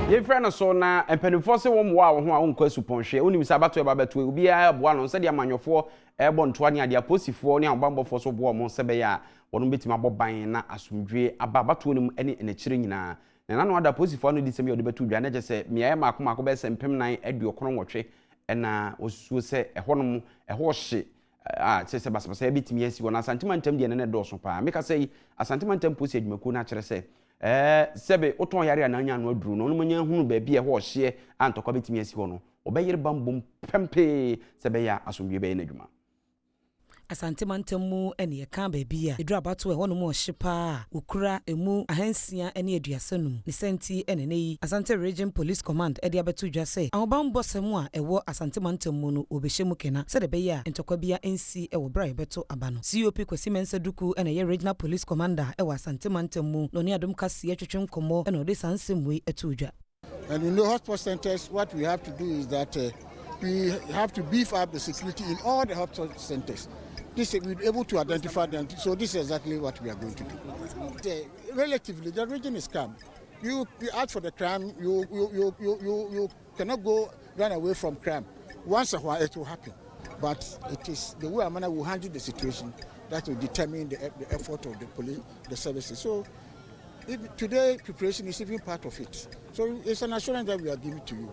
Ye friend so na empanifo se wo mwa wo ho a wonko asupɔnhwe onim sa bato e babeto obi a boa no se de amanyofo ebo ntoa ne ade aposifo ne abambɔfo so boa mo se be ya wono betima boban na asumdwe aba bato nim ene enachire nyina na no ada aposifo no di se me ode beto dwa na je se me ayɛ maako be se mpem nan aduokono nwɔtwe na osuo se ɛhɔnom ɛhɔ hye se basabasa bitimi asi wona asantemantam de ne do so pa me ka sei asantemantam posi adwumaku na kyerɛ se sebe oton yare na anya no aduru no manya hunu ba bi e ho hye antokwa betimi asi ho no obeyere bambom pempe sebe ya asomdwe be na adwuma Asante mantamu ene ye kan ba bi a edu abato e ho no mo hye pa okura emu ahansia ene aduasanum ne senti ene nei Asante Region Police Command e de abeto dwa se ahoban bosem a ewo Asante mantamu no obehye kena se de be ya entokwa bia ensi e wo bra e beto aba no COP Kwesi Mensa Duku ene ye Regional Police Commander e wo Asante mantamu no ne Adom kase atwetwe nkomo ene ode sansem we eto dwa. And in the hotspot centers, what we have to do is that we have to beef up the security in all the hotspot centers. We'll be able to identify them. So this is exactly what we are going to do. Relatively, the region is calm. You ask for the crime, you cannot run away from crime. Once a while, it will happen. But it is the way Amana will handle the situation that will determine the effort of the police, the services. So today, preparation is even part of it. So it's an assurance that we are giving to you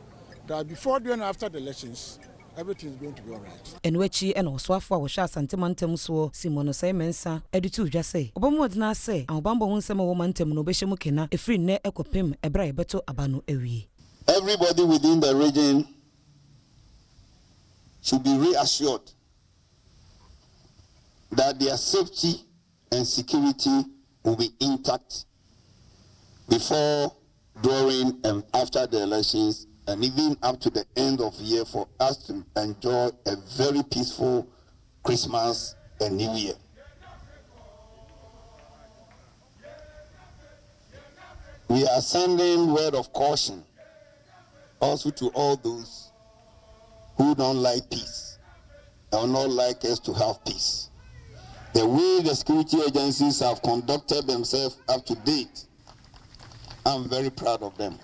that before, during, and after the elections, everything is going to be all right. Enwechi eno oswafo a wo hwa Asante mantam so Simono sai mensa editu dwa sei obomodna sei awbambo ho nsem wo mantam no behye mu kena efri ne ekopem ebra ebeto abano awie. Everybody within the region should be reassured that their safety and security will be intact before, during, and after the elections, and even up to the end of the year, for us to enjoy a very peaceful Christmas and New Year. We are sending word of caution also to all those who don't like peace or not like us to have peace. The way the security agencies have conducted themselves up to date, I'm very proud of them.